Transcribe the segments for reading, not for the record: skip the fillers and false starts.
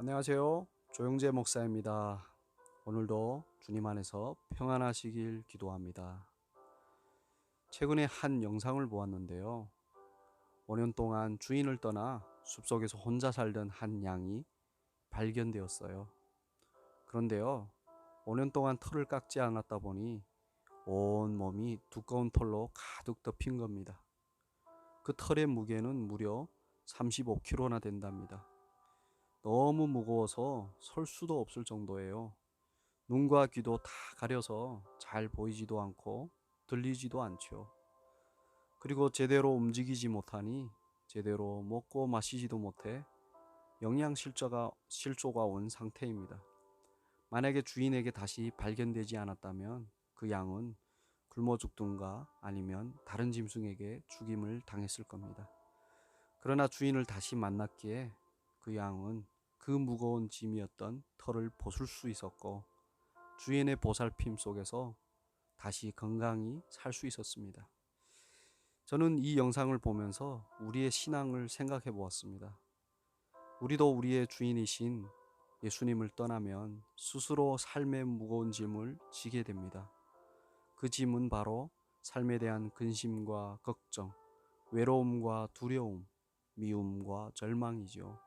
안녕하세요. 조영재 목사입니다. 오늘도 주님 안에서 평안하시길 기도합니다. 최근에 한 영상을 보았는데요. 5년 동안 주인을 떠나 숲속에서 혼자 살던 한 양이 발견되었어요. 그런데요, 5년 동안 털을 깎지 않았다 보니 온 몸이 두꺼운 털로 가득 덮인 겁니다. 그 털의 무게는 무려 35kg나 된답니다. 너무 무거워서 설 수도 없을 정도예요. 눈과 귀도 다 가려서 잘 보이지도 않고 들리지도 않죠. 그리고 제대로 움직이지 못하니 제대로 먹고 마시지도 못해 실조가 온 상태입니다. 만약에 주인에게 다시 발견되지 않았다면 그 양은 굶어 죽든가 아니면 다른 짐승에게 죽임을 당했을 겁니다. 그러나 주인을 다시 만났기에 그 양은 그 무거운 짐이었던 털을 벗을 수 있었고 주인의 보살핌 속에서 다시 건강히 살 수 있었습니다. 저는 이 영상을 보면서 우리의 신앙을 생각해 보았습니다. 우리도 우리의 주인이신 예수님을 떠나면 스스로 삶의 무거운 짐을 지게 됩니다. 그 짐은 바로 삶에 대한 근심과 걱정, 외로움과 두려움, 미움과 절망이죠.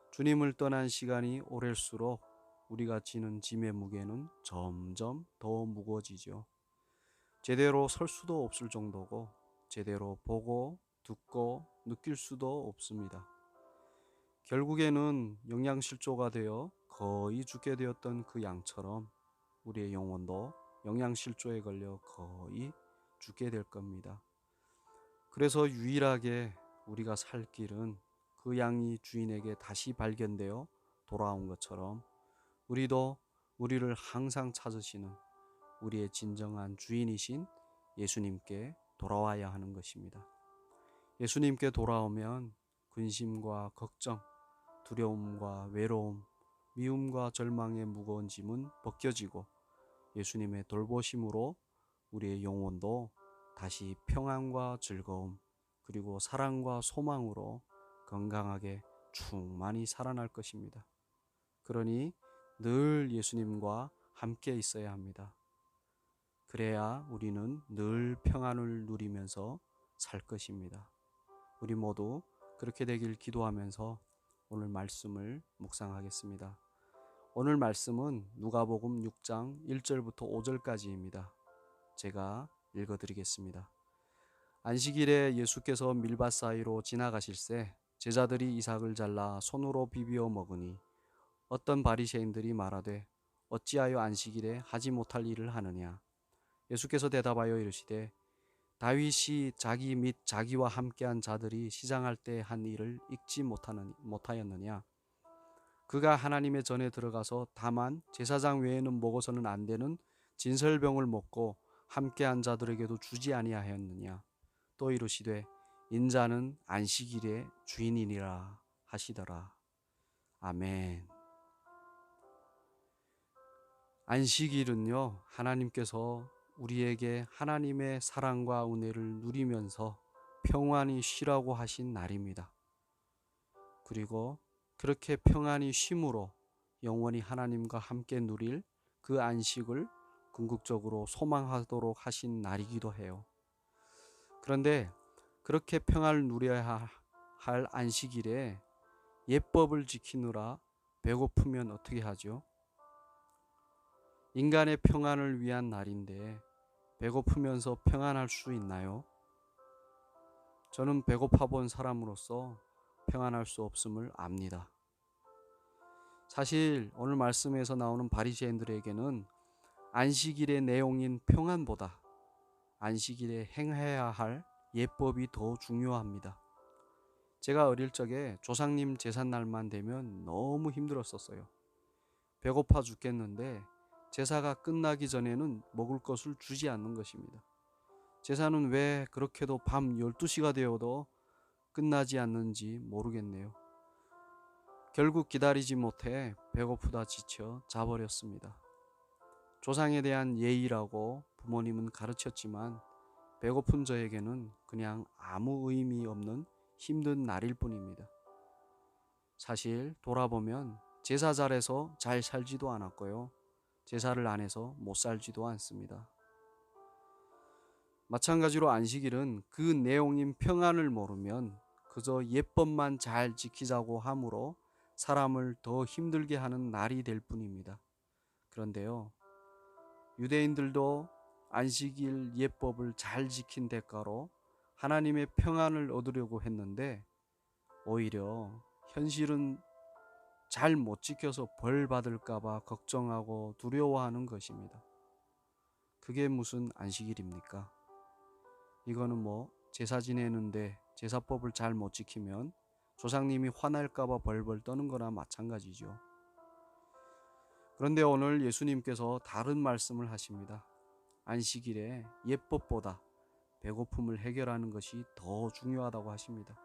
주님을 떠난 시간이 오를수록 우리가 지는 짐의 무게는 점점 더 무거워지죠. 제대로 설 수도 없을 정도고 제대로 보고 듣고 느낄 수도 없습니다. 결국에는 영양실조가 되어 거의 죽게 되었던 그 양처럼 우리의 영혼도 영양실조에 걸려 거의 죽게 될 겁니다. 그래서 유일하게 우리가 살 길은 그 양이 주인에게 다시 발견되어 돌아온 것처럼 우리도 우리를 항상 찾으시는 우리의 진정한 주인이신 예수님께 돌아와야 하는 것입니다. 예수님께 돌아오면 근심과 걱정, 두려움과 외로움, 미움과 절망의 무거운 짐은 벗겨지고 예수님의 돌보심으로 우리의 영혼도 다시 평안과 즐거움 그리고 사랑과 소망으로 건강하게 충만히 살아날 것입니다. 그러니 늘 예수님과 함께 있어야 합니다. 그래야 우리는 늘 평안을 누리면서 살 것입니다. 우리 모두 그렇게 되길 기도하면서 오늘 말씀을 묵상하겠습니다. 오늘 말씀은 누가복음 6장 1절부터 5절까지입니다. 제가 읽어드리겠습니다. 안식일에 예수께서 밀밭 사이로 지나가실새 제자들이 이삭을 잘라 손으로 비비어 먹으니 어떤 바리새인들이 말하되 어찌하여 안식일에 하지 못할 일을 하느냐. 예수께서 대답하여 이르시되 다윗이 자기 및 자기와 함께한 자들이 시장할 때 한 일을 잊지 못하였느냐. 그가 하나님의 전에 들어가서 다만 제사장 외에는 먹어서는 안 되는 진설병을 먹고 함께한 자들에게도 주지 아니하였느냐. 또 이르시되 인자는 안식일의 주인이니라 하시더라. 아멘. 안식일은요, 하나님께서 우리에게 하나님의 사랑과 은혜를 누리면서 평안히 쉬라고 하신 날입니다. 그리고 그렇게 평안히 쉼으로 영원히 하나님과 함께 누릴 그 안식을 궁극적으로 소망하도록 하신 날이기도 해요. 그런데 그렇게 평안을 누려야 할 안식일에 예법을 지키느라 배고프면 어떻게 하죠? 인간의 평안을 위한 날인데 배고프면서 평안할 수 있나요? 저는 배고파 본 사람으로서 평안할 수 없음을 압니다. 사실 오늘 말씀에서 나오는 바리새인들에게는 안식일의 내용인 평안보다 안식일에 행해야 할 예법이 더 중요합니다. 제가 어릴 적에 조상님 제삿날만 되면 너무 힘들었었어요. 배고파 죽겠는데 제사가 끝나기 전에는 먹을 것을 주지 않는 것입니다. 제사는 왜 그렇게도 밤 12시가 되어도 끝나지 않는지 모르겠네요. 결국 기다리지 못해 배고프다 지쳐 자버렸습니다. 조상에 대한 예의라고 부모님은 가르쳤지만 배고픈 저에게는 그냥 아무 의미 없는 힘든 날일 뿐입니다. 사실 돌아보면 제사 잘해서 잘 살지도 않았고요. 제사를 안 해서 못 살지도 않습니다. 마찬가지로 안식일은 그 내용인 평안을 모르면 그저 예법만 잘 지키자고 함으로 사람을 더 힘들게 하는 날이 될 뿐입니다. 그런데요, 유대인들도 안식일 예법을 잘 지킨 대가로 하나님의 평안을 얻으려고 했는데 오히려 현실은 잘 못 지켜서 벌 받을까봐 걱정하고 두려워하는 것입니다. 그게 무슨 안식일입니까? 이거는 제사 지내는데 제사법을 잘 못 지키면 조상님이 화날까봐 벌벌 떠는 거나 마찬가지죠. 그런데 오늘 예수님께서 다른 말씀을 하십니다. 안식일에 예법보다 배고픔을 해결하는 것이 더 중요하다고 하십니다.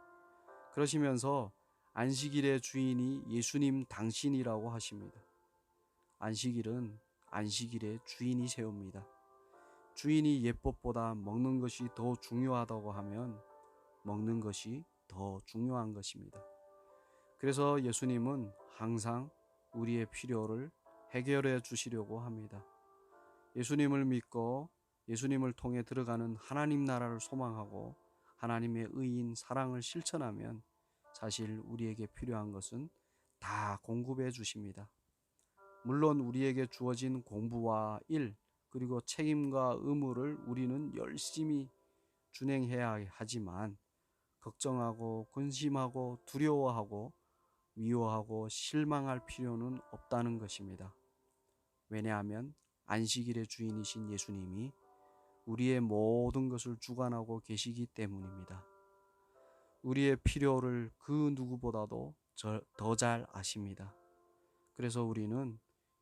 그러시면서 안식일의 주인이 예수님 당신이라고 하십니다. 안식일은 안식일의 주인이 세웁니다. 주인이 예법보다 먹는 것이 더 중요하다고 하면 먹는 것이 더 중요한 것입니다. 그래서 예수님은 항상 우리의 필요를 해결해 주시려고 합니다. 예수님을 믿고 예수님을 통해 들어가는 하나님 나라를 소망하고 하나님의 의인 사랑을 실천하면 사실 우리에게 필요한 것은 다 공급해 주십니다. 물론 우리에게 주어진 공부와 일, 그리고 책임과 의무를 우리는 열심히 준행해야 하지만 걱정하고 근심하고 두려워하고 미워하고 실망할 필요는 없다는 것입니다. 왜냐하면 안식일의 주인이신 예수님이 우리의 모든 것을 주관하고 계시기 때문입니다. 우리의 필요를 그 누구보다도 더 잘 아십니다. 그래서 우리는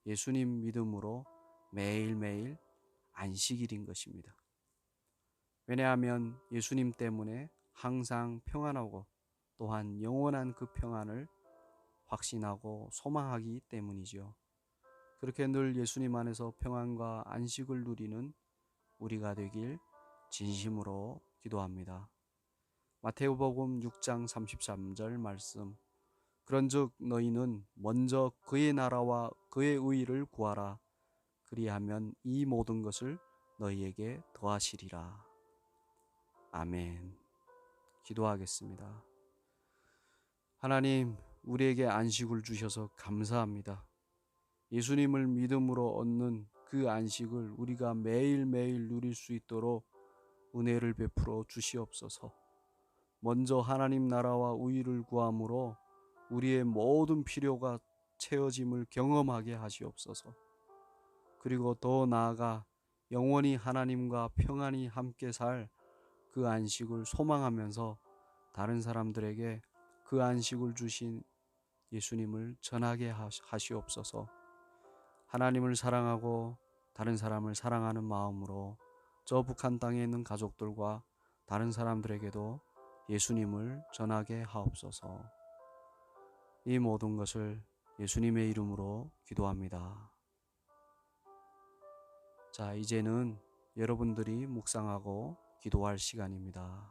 예수님 믿음으로 매일매일 안식일인 것입니다. 왜냐하면 예수님 때문에 항상 평안하고 또한 영원한 그 평안을 확신하고 소망하기 때문이죠. 그렇게 늘 예수님 안에서 평안과 안식을 누리는 우리가 되길 진심으로 기도합니다. 마태복음 6장 33절 말씀. 그런즉 너희는 먼저 그의 나라와 그의 의를 구하라. 그리하면 이 모든 것을 너희에게 더하시리라. 아멘. 기도하겠습니다. 하나님, 우리에게 안식을 주셔서 감사합니다. 예수님을 믿음으로 얻는 그 안식을 우리가 매일매일 누릴 수 있도록 은혜를 베풀어 주시옵소서. 먼저 하나님 나라와 의를 구함으로 우리의 모든 필요가 채워짐을 경험하게 하시옵소서. 그리고 더 나아가 영원히 하나님과 평안히 함께 살 그 안식을 소망하면서 다른 사람들에게 그 안식을 주신 예수님을 전하게 하시옵소서. 하나님을 사랑하고 다른 사람을 사랑하는 마음으로 저 북한 땅에 있는 가족들과 다른 사람들에게도 예수님을 전하게 하옵소서. 이 모든 것을 예수님의 이름으로 기도합니다. 자, 이제는 여러분들이 묵상하고 기도할 시간입니다.